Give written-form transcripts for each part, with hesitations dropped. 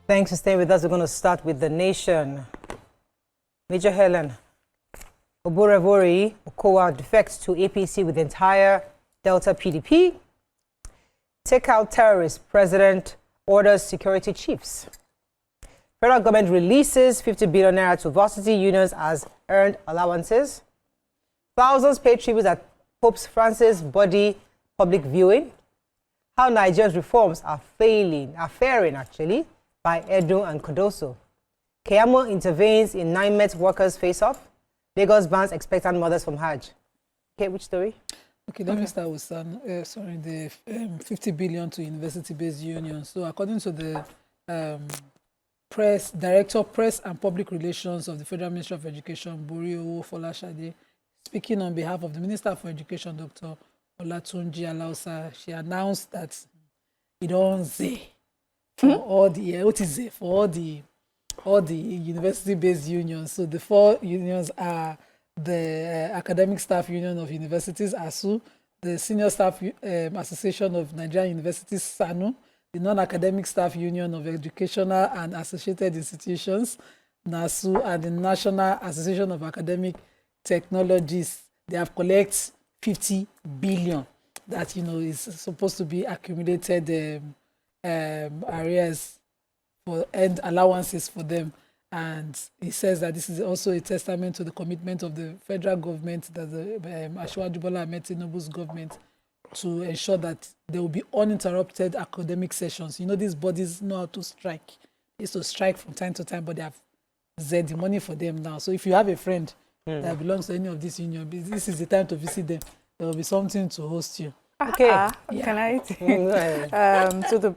Thanks for staying with us. We're going to start with the nation. Major Helen Olanrewaju Ibrahim defects to APC with entire Delta PDP. Take out terrorists. President orders security chiefs. Federal government releases 50 billion naira to varsity unions as earned allowances. Thousands pay tribute at Pope Francis' body public viewing. How Nigeria's reforms are faring actually, by Edo and Kodoso. Keyamo intervenes in NIMET workers face-off. Lagos bans expectant mothers from Hajj. Okay, which story? Okay, let me start with the 50 billion to university-based unions. So according to the Director of Press and Public Relations of the Federal Ministry of Education, Borio Folashade, speaking on behalf of the Minister for Education, Dr. Olatunji Alausa, she announced that it don't say for all the university-based unions. So the 4 unions are the Academic Staff Union of Universities, ASU, the Senior Staff Association of Nigerian Universities, SANU, the Non-Academic Staff Union of Educational and Associated Institutions, NASU, and the National Association of Academic Technologies. They have collected 50 billion that, is supposed to be accumulated areas for and allowances for them. And he says that this is also a testament to the commitment of the federal government, that the Asiwaju Bola Ahmed Tinubu's government, to ensure that there will be uninterrupted academic sessions. These bodies know how to strike. They used to strike from time to time, but they have zed the money for them now. So if you have a friend that belongs to any of these unions, this is the time to visit them. There will be something to host you. Okay. Can I? So the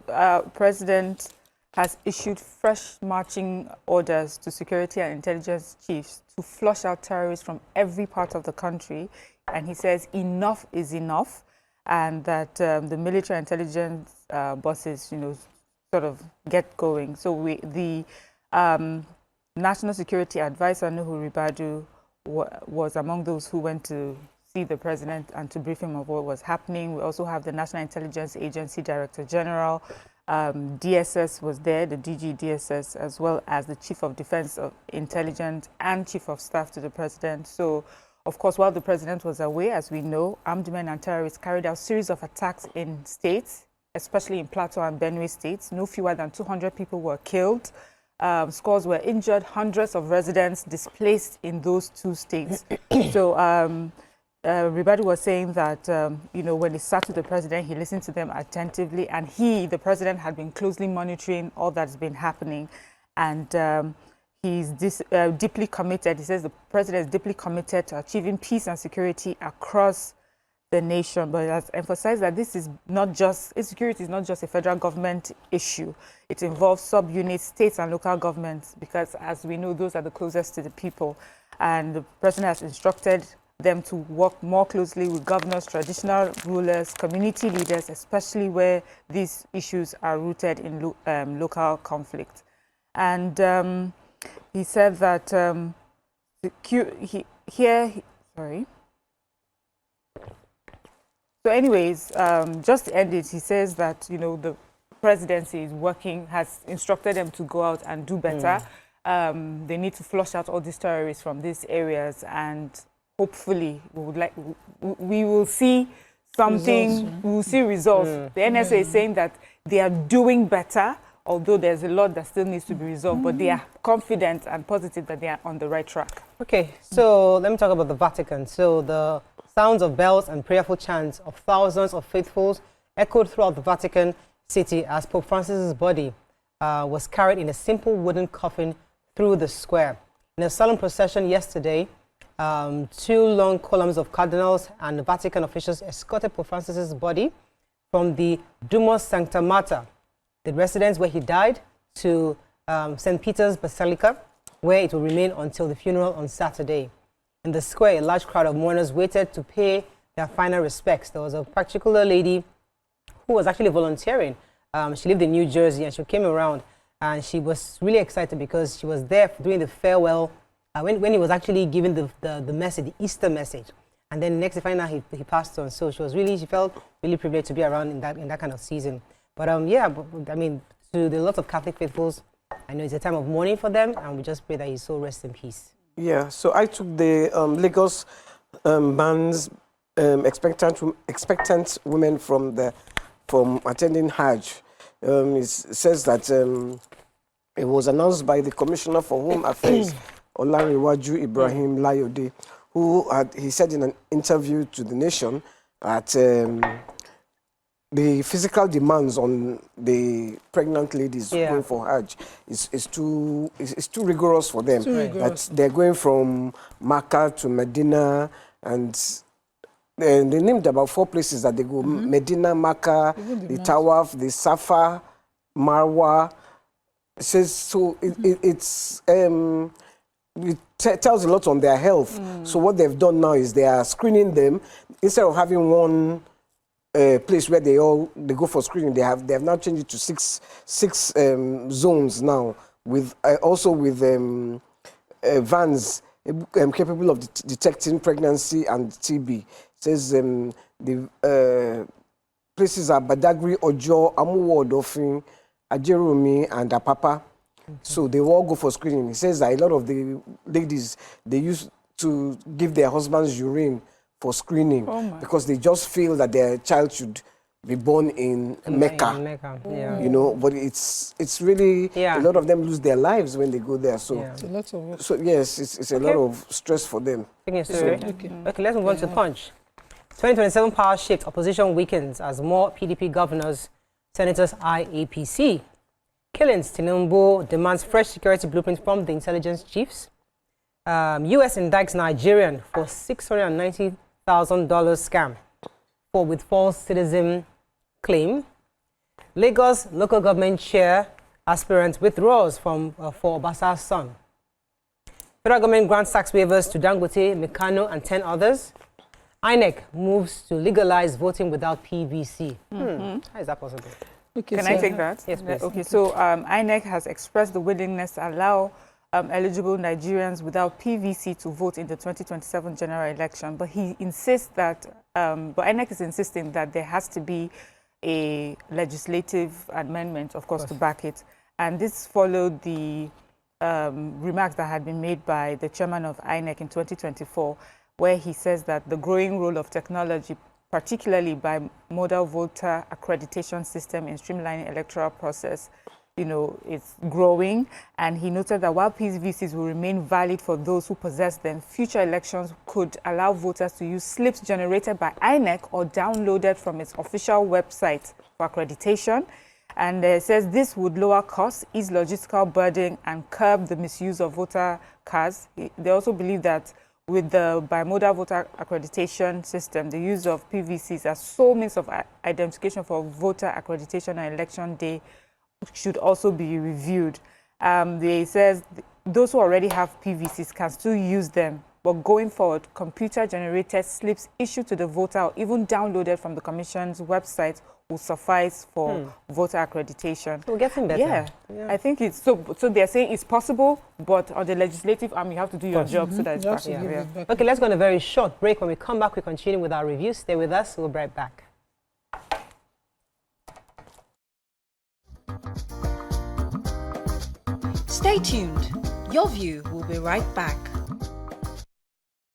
president has issued fresh marching orders to security and intelligence chiefs to flush out terrorists from every part of the country. And he says enough is enough, and that the military intelligence bosses, sort of get going. So the National Security Advisor, Nuhu Ribadu, was among those who went to see the president and to brief him of what was happening. We also have the National Intelligence Agency Director General. DSS was there, the DG DSS, as well as the Chief of Defense of Intelligence and Chief of Staff to the President. So, of course, while the President was away, as we know, armed men and terrorists carried out a series of attacks in states, especially in Plateau and Benue states. No fewer than 200 people were killed. Scores were injured, hundreds of residents displaced in those 2 states. So, Ribadu was saying that, when he sat with the president, he listened to them attentively, and the president, had been closely monitoring all that's been happening. And he's deeply committed. He says the president is deeply committed to achieving peace and security across the nation, but has emphasized that insecurity is not just a federal government issue. It involves subunits, states and local governments, because as we know, those are the closest to the people. And the president has instructed them to work more closely with governors, traditional rulers, community leaders, especially where these issues are rooted in local conflict. And he said that So anyways, just to end it, he says that, the presidency is has instructed them to go out and do better. They need to flush out all these terrorists from these areas, and hopefully we will see something, we will see results. The NSA is saying that they are doing better, although there's a lot that still needs to be resolved, but they are confident and positive that they are on the right track. Okay, so let me talk about the Vatican. So the sounds of bells and prayerful chants of thousands of faithfuls echoed throughout the Vatican City as Pope Francis' body was carried in a simple wooden coffin through the square. In a solemn procession yesterday, 2 long columns of cardinals and Vatican officials escorted Pope Francis' body from the Duomo Sancta Marta, the residence where he died, to St. Peter's Basilica, where it will remain until the funeral on Saturday. In the square, a large crowd of mourners waited to pay their final respects. There was a particular lady who was actually volunteering. She lived in New Jersey, and she came around, and she was really excited because she was there doing the farewell when he was actually giving the message, the Easter message. And then next, finally, he passed on. So she felt really privileged to be around in that kind of season. But to the lots of Catholic faithfuls, I know it's a time of mourning for them, and we just pray that his soul rest in peace. Yeah, so I took the Lagos bans expectant women from attending Hajj. It says that it was announced by the Commissioner for Home Affairs, Olanrewaju Ibrahim Layode, he said in an interview to the Nation that the physical demands on the pregnant ladies going for Hajj is too rigorous for them. That they're going from Makkah to Medina, and they named about 4 places that they go: Medina, Makkah, the Tawaf, the Safa, Marwa. It says so. It tells a lot on their health. So what they've done now is they are screening them instead of having one place where they go for screening. They have now changed it to six zones now, with also with vans capable of detecting pregnancy and TB. It says the places are Badagry, Ojo, Amuwo, Odofin, Ajerumi, and Apapa. So they all go for screening. He says that a lot of the ladies, they used to give their husbands urine for screening because they just feel that their child should be born in Mecca. You know, but it's really, a lot of them lose their lives when they go there. So, it's a lot of work. So yes, it's a lot of stress for them. Okay, let's move on to Punch. 2027 power shift, opposition weakens as more PDP governors, senators eye APC. Killings, Tinubu demands fresh security blueprint from the intelligence chiefs. U.S. indicts Nigerian for $690,000 scam with false citizen claim. Lagos local government chair aspirant withdraws for Obasa's son. Federal government grants tax waivers to Dangote, Mikano, and 10 others. INEC moves to legalize voting without PVC. How is that possible? Okay, Can I take that? Yes, please. Okay, so INEC has expressed the willingness to allow eligible Nigerians without PVC to vote in the 2027 general election, but he insists that, but INEC is insisting that there has to be a legislative amendment, of course, to back it. And this followed the remarks that had been made by the chairman of INEC in 2024, where he says that the growing role of technology, particularly by model voter accreditation system in streamlining electoral process, you know, it's growing. And he noted that while PVCs will remain valid for those who possess them, future elections could allow voters to use slips generated by INEC or downloaded from its official website for accreditation. And it says this would lower costs, ease logistical burden, and curb the misuse of voter cards. They also believe that with the bimodal voter accreditation system, the use of PVCs as sole means of identification for voter accreditation on election day should also be reviewed. They says those who already have PVCs can still use them, but going forward, computer-generated slips issued to the voter or even downloaded from the Commission's website will suffice for voter accreditation. We're getting better. Yeah. I think it's so they're saying it's possible, but on the legislative arm, you have to do your job so that it's practical. Okay, let's go on a very short break. When we come back, we continue with our review. Stay with us. We'll be right back. Stay tuned. Your View will be right back.